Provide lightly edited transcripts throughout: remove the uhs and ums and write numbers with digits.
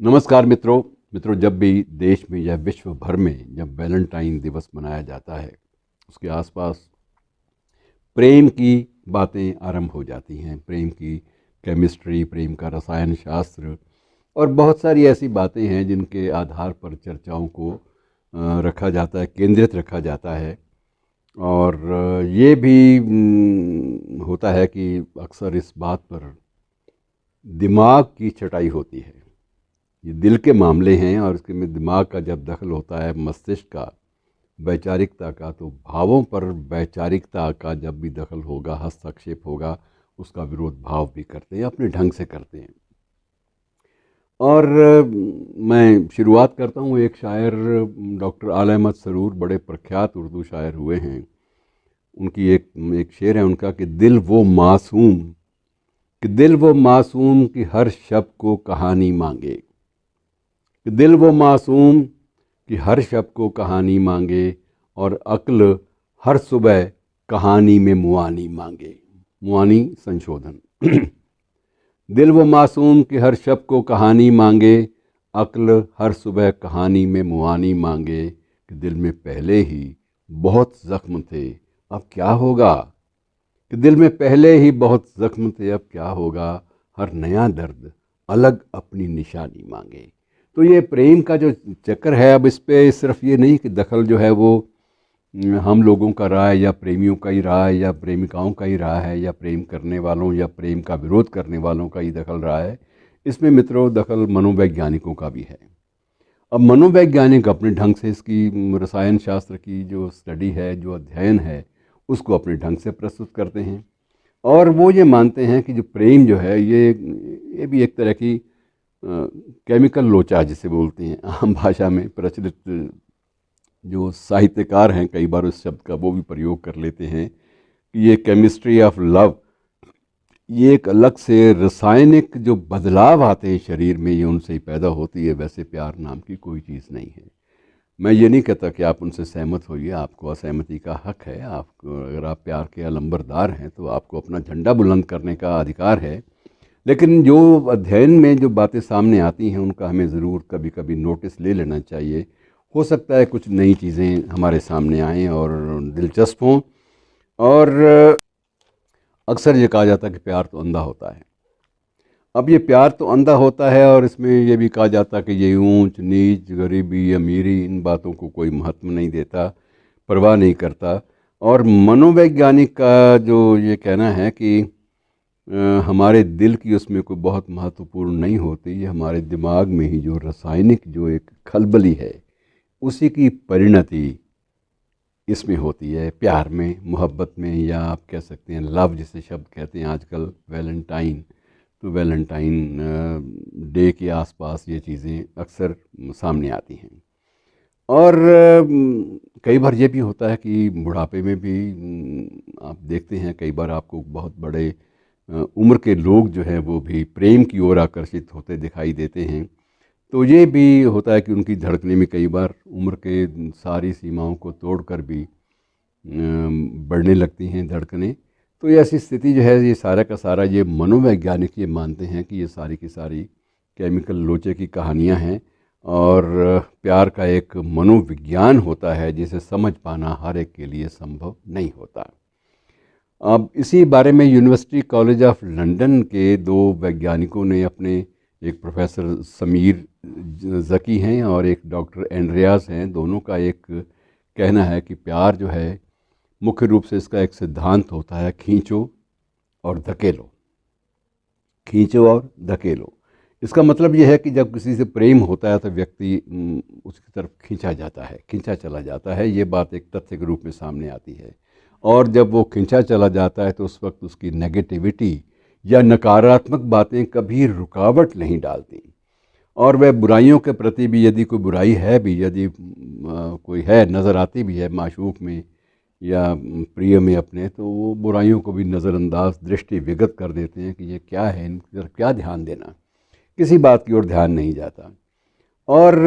नमस्कार मित्रों। जब भी देश में या विश्व भर में जब वैलेंटाइन दिवस मनाया जाता है, उसके आसपास प्रेम की बातें आरंभ हो जाती हैं। प्रेम की केमिस्ट्री, प्रेम का रसायन शास्त्र और बहुत सारी ऐसी बातें हैं जिनके आधार पर चर्चाओं को रखा जाता है, केंद्रित रखा जाता है। और ये भी होता है कि अक्सर इस बात पर दिमाग की चटाई होती है। ये दिल के मामले हैं और इसके में दिमाग का जब दखल होता है, मस्तिष्क का, वैचारिकता का, तो भावों पर वैचारिकता का जब भी दखल होगा, हस्तक्षेप होगा, उसका विरोध भाव भी करते हैं, अपने ढंग से करते हैं। और मैं शुरुआत करता हूँ। एक शायर डॉक्टर आल अहमद सरूर बड़े प्रख्यात उर्दू शायर हुए हैं। उनकी एक शेर है उनका कि दिल वो मासूम कि हर शब को कहानी मांगे। कि दिल वो मासूम कि हर शब को कहानी मांगे और अक्ल हर सुबह कहानी में मुआनी मांगे। मुआनी संशोधन। दिल वो मासूम कि हर शब को कहानी मांगे, अक्ल हर सुबह कहानी में मुआनी मांगे। कि दिल में पहले ही बहुत ज़ख्म थे, अब क्या होगा। कि दिल में पहले ही बहुत ज़ख्म थे, अब क्या होगा। हर नया दर्द अलग अपनी निशानी मांगे। तो ये प्रेम का जो चक्कर है, अब इस पे सिर्फ ये नहीं कि दखल जो है वो हम लोगों का रहा है या प्रेमियों का ही रहा है या प्रेमिकाओं का ही रहा है या प्रेम करने वालों या प्रेम का विरोध करने वालों का ही दखल रहा है। इसमें मित्रों दखल मनोवैज्ञानिकों का भी है। अब मनोवैज्ञानिक अपने ढंग से इसकी रसायन शास्त्र की जो स्टडी है, जो अध्ययन है, उसको अपने ढंग से प्रस्तुत करते हैं। और वो ये मानते हैं कि जो प्रेम जो है ये भी एक तरह की केमिकल लोचा जिसे बोलते हैं आम भाषा में प्रचलित। जो साहित्यकार हैं कई बार उस शब्द का वो भी प्रयोग कर लेते हैं कि ये केमिस्ट्री ऑफ लव, ये एक अलग से रासायनिक जो बदलाव आते हैं शरीर में, ये उनसे ही पैदा होती है। वैसे प्यार नाम की कोई चीज़ नहीं है। मैं ये नहीं कहता कि आप उनसे सहमत होइए, आपको असहमति का हक है। आपको, अगर आप प्यार के अलंबरदार हैं तो आपको अपना झंडा बुलंद करने का अधिकार है। लेकिन जो अध्ययन में जो बातें सामने आती हैं उनका हमें ज़रूर कभी कभी नोटिस ले लेना चाहिए। हो सकता है कुछ नई चीज़ें हमारे सामने आएँ और दिलचस्प हों। और अक्सर ये कहा जाता है कि प्यार तो अंधा होता है। अब ये प्यार तो अंधा होता है और इसमें ये भी कहा जाता है कि ये ऊंच नीच, गरीबी अमीरी, इन बातों को कोई महत्व नहीं देता, परवाह नहीं करता। और मनोवैज्ञानिक का जो ये कहना है कि हमारे दिल की उसमें कोई बहुत महत्वपूर्ण नहीं होती। ये हमारे दिमाग में ही जो रासायनिक जो एक खलबली है, उसी की परिणति इसमें होती है, प्यार में, मोहब्बत में, या आप कह सकते हैं लव जिसे शब्द कहते हैं आजकल, वैलेंटाइन। तो वैलेंटाइन डे के आसपास ये चीज़ें अक्सर सामने आती हैं। और कई बार ये भी होता है कि बुढ़ापे में भी आप देखते हैं, कई बार आपको बहुत बड़े उम्र के लोग जो हैं वो भी प्रेम की ओर आकर्षित होते दिखाई देते हैं। तो ये भी होता है कि उनकी धड़कने में कई बार उम्र के सारी सीमाओं को तोड़कर भी बढ़ने लगती हैं धड़कनें। तो ये ऐसी स्थिति जो है, ये सारा का सारा ये मनोवैज्ञानिक ये मानते हैं कि ये सारी की सारी केमिकल लोचे की कहानियाँ हैं। और प्यार का एक मनोविज्ञान होता है जिसे समझ पाना हर एक के लिए संभव नहीं होता। अब इसी बारे में यूनिवर्सिटी कॉलेज ऑफ लंदन के दो वैज्ञानिकों ने अपने, एक प्रोफेसर समीर ज़की हैं और एक डॉक्टर एंड्रियास हैं, दोनों का एक कहना है कि प्यार जो है मुख्य रूप से इसका एक सिद्धांत होता है खींचो और धकेलो। खींचो और धकेलो, इसका मतलब यह है कि जब किसी से प्रेम होता है तो व्यक्ति उसकी तरफ खींचा जाता है, खींचा चला जाता है। ये बात एक तथ्य के रूप में सामने आती है। और जब वो खींचा चला जाता है तो उस वक्त उसकी नेगेटिविटी या नकारात्मक बातें कभी रुकावट नहीं डालती। और वह बुराइयों के प्रति भी, यदि कोई बुराई है भी, यदि कोई है नज़र आती भी है माशूक में या प्रिय में अपने, तो वो बुराइयों को भी नज़रअंदाज, दृष्टि विगत कर देते हैं कि ये क्या है, इनकी तरफ क्या ध्यान देना, किसी बात की ओर ध्यान नहीं जाता। और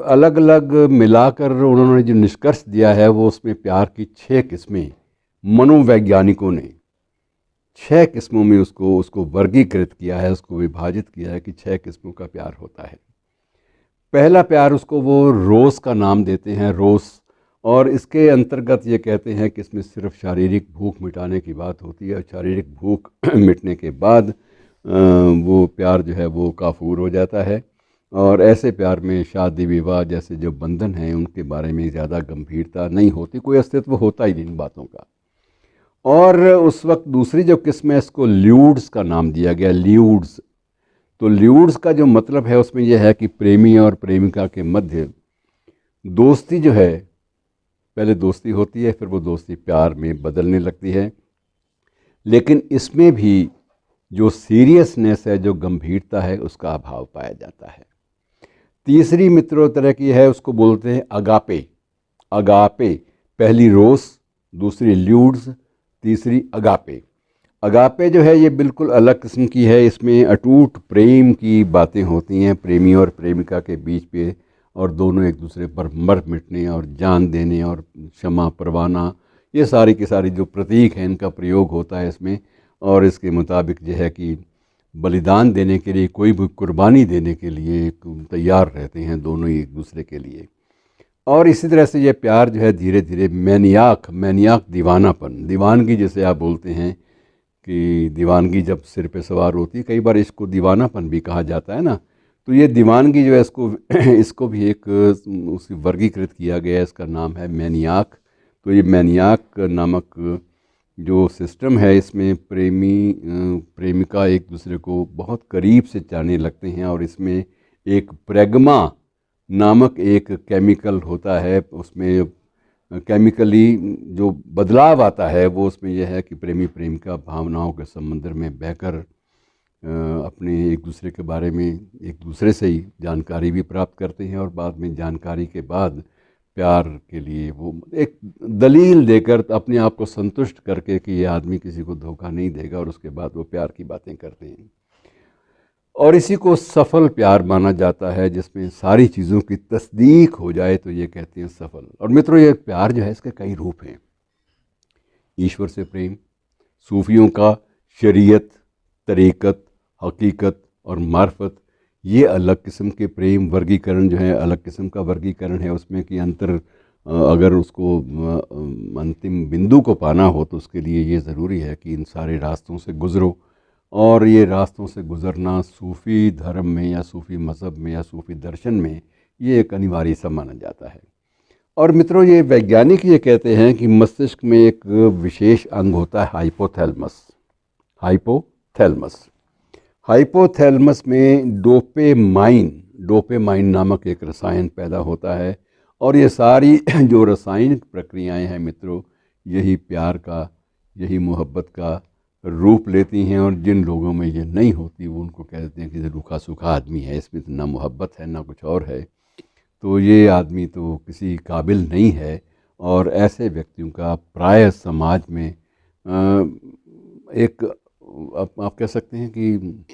अलग अलग मिलाकर उन्होंने जो निष्कर्ष दिया है वो, उसमें प्यार की 6 किस्में मनोवैज्ञानिकों ने 6 किस्मों में उसको वर्गीकृत किया है, उसको विभाजित किया है कि 6 किस्मों का प्यार होता है। पहला प्यार उसको वो रोज़ का नाम देते हैं, रोज़। और इसके अंतर्गत ये कहते हैं कि इसमें सिर्फ शारीरिक भूख मिटाने की बात होती है। शारीरिक भूख मिटने के बाद वो प्यार जो है वो काफूर हो जाता है। और ऐसे प्यार में शादी विवाह जैसे जो बंधन हैं उनके बारे में ज़्यादा गंभीरता नहीं होती, कोई अस्तित्व होता ही नहीं इन बातों का। और उस वक्त दूसरी जो किस्म है इसको ल्यूड्स का नाम दिया गया, ल्यूड्स। तो ल्यूड्स का जो मतलब है उसमें यह है कि प्रेमी और प्रेमिका के मध्य दोस्ती जो है, पहले दोस्ती होती है, फिर वो दोस्ती प्यार में बदलने लगती है। लेकिन इसमें भी जो सीरियसनेस है, जो गंभीरता है, उसका अभाव पाया जाता है। तीसरी मित्रों तरह की है, उसको बोलते हैं अगापे। अगापे, पहली रोस, दूसरी ल्यूड्स, तीसरी अगापे। अगापे जो है ये बिल्कुल अलग किस्म की है। इसमें अटूट प्रेम की बातें होती हैं प्रेमी और प्रेमिका के बीच पे, और दोनों एक दूसरे पर मर मिटने और जान देने और क्षमा परवाना, ये सारी की सारी जो प्रतीक हैं इनका प्रयोग होता है इसमें। और इसके मुताबिक जो है कि बलिदान देने के लिए, कोई भी कुर्बानी देने के लिए तैयार रहते हैं दोनों ही एक दूसरे के लिए। और इसी तरह से ये प्यार जो है धीरे धीरे मैनियाक, मैनियाक दीवानापन, दीवानगी जिसे आप बोलते हैं कि दीवानगी जब सिर पे सवार होती है, कई बार इसको दीवानापन भी कहा जाता है ना। तो ये दीवानगी जो है इसको इसको भी एक उसी वर्गीकृत किया गया है, इसका नाम है मैनियाक। तो ये मैनियाक नामक जो सिस्टम है इसमें प्रेमिका एक दूसरे को बहुत करीब से जानने लगते हैं। और इसमें एक प्रेगमा नामक एक केमिकल होता है, उसमें केमिकली जो बदलाव आता है वो उसमें यह है कि प्रेमी प्रेमिका भावनाओं के समंदर में बहकर अपने एक दूसरे के बारे में एक दूसरे से ही जानकारी भी प्राप्त करते हैं। और बाद में जानकारी के बाद प्यार के लिए वो एक दलील देकर अपने आप को संतुष्ट करके कि ये आदमी किसी को धोखा नहीं देगा, और उसके बाद वो प्यार की बातें करते हैं। और इसी को सफल प्यार माना जाता है, जिसमें सारी चीज़ों की तस्दीक हो जाए तो ये कहते हैं सफल। और मित्रों ये प्यार जो है इसके कई रूप हैं। ईश्वर से प्रेम, सूफियों का शरीयत, तरीक़त, हकीकत और मार्फत, ये अलग किस्म के प्रेम वर्गीकरण जो है, अलग किस्म का वर्गीकरण है उसमें कि अगर उसको अंतिम बिंदु को पाना हो तो उसके लिए ये ज़रूरी है कि इन सारे रास्तों से गुज़रो। और ये रास्तों से गुज़रना सूफ़ी धर्म में या सूफ़ी मज़हब में या सूफ़ी दर्शन में ये एक अनिवार्य सा माना जाता है। और मित्रों ये वैज्ञानिक ये कहते हैं कि मस्तिष्क में एक विशेष अंग होता है हाइपोथैलेमस। हाइपोथैलेमस हाइपोथैलेमस में डोपामाइन नामक एक रसायन पैदा होता है। और ये सारी जो रासायनिक प्रक्रियाएं हैं मित्रों, यही प्यार का, यही मोहब्बत का रूप लेती हैं। और जिन लोगों में ये नहीं होती वो उनको कहते हैं कि रूखा सूखा आदमी है, इसमें तो ना मोहब्बत है ना कुछ और है, तो ये आदमी तो किसी काबिल नहीं है। और ऐसे व्यक्तियों का प्राय समाज में एक आप कह सकते हैं कि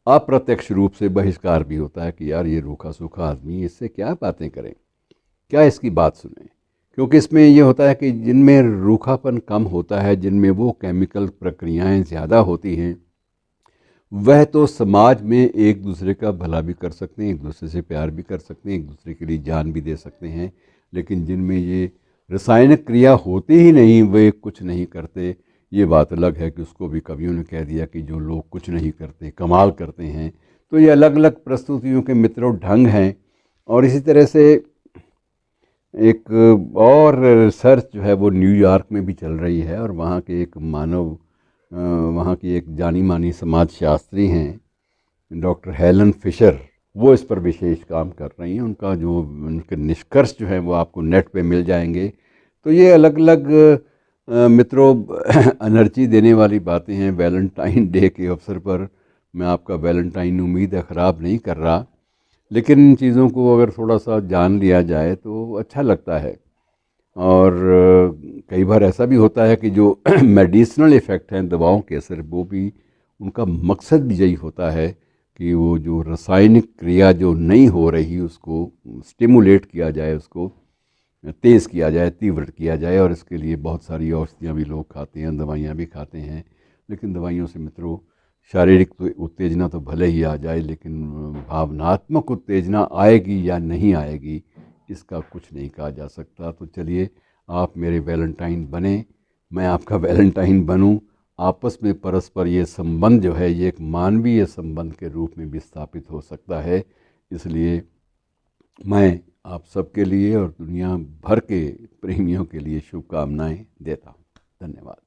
अप्रत्यक्ष रूप से बहिष्कार भी होता है कि यार ये रूखा सूखा आदमी, इससे क्या बातें करें, क्या इसकी बात सुने। क्योंकि इसमें ये होता है कि जिनमें रूखापन कम होता है, जिनमें वो केमिकल प्रक्रियाएं ज़्यादा होती हैं, वह तो समाज में एक दूसरे का भला भी कर सकते हैं, एक दूसरे से प्यार भी कर सकते हैं, एक दूसरे के लिए जान भी दे सकते हैं। लेकिन जिनमें ये रासायनिक क्रिया होती ही नहीं, वे कुछ नहीं करते। ये बात अलग है कि उसको भी कवियों ने कह दिया कि जो लोग कुछ नहीं करते कमाल करते हैं। तो ये अलग अलग प्रस्तुतियों के मित्रों ढंग हैं। और इसी तरह से एक और रिसर्च जो है वो न्यूयॉर्क में भी चल रही है, और वहाँ के एक वहाँ की एक जानी मानी समाजशास्त्री हैं डॉक्टर हेलन फिशर, वो इस पर विशेष काम कर रही हैं। उनके निष्कर्ष जो हैं वो आपको नेट पे मिल जाएंगे। तो ये अलग अलग मित्रों एनर्जी देने वाली बातें हैं। वैलेंटाइन डे के अवसर पर मैं आपका वैलेंटाइन उम्मीद है ख़राब नहीं कर रहा, लेकिन इन चीज़ों को अगर थोड़ा सा जान लिया जाए तो अच्छा लगता है। और कई बार ऐसा भी होता है कि जो मेडिसिनल इफ़ेक्ट हैं दवाओं के असर, वो भी उनका मकसद भी यही होता है कि वो जो रासायनिक क्रिया जो नहीं हो रही उसको स्टिमुलेट किया जाए, उसको तेज़ किया जाए, तीव्र किया जाए। और इसके लिए बहुत सारी औषधियाँ भी लोग खाते हैं, दवाइयाँ भी खाते हैं। लेकिन दवाइयों से मित्रों शारीरिक उत्तेजना तो भले ही आ जाए, लेकिन भावनात्मक उत्तेजना आएगी या नहीं आएगी इसका कुछ नहीं कहा जा सकता। तो चलिए, आप मेरे वैलेंटाइन बने, मैं आपका वैलेंटाइन बनूं। आपस में परस्पर ये संबंध जो है ये एक मानवीय संबंध के रूप में विस्थापित हो सकता है। इसलिए मैं आप सबके लिए और दुनिया भर के प्रेमियों के लिए शुभकामनाएं देता हूं। धन्यवाद।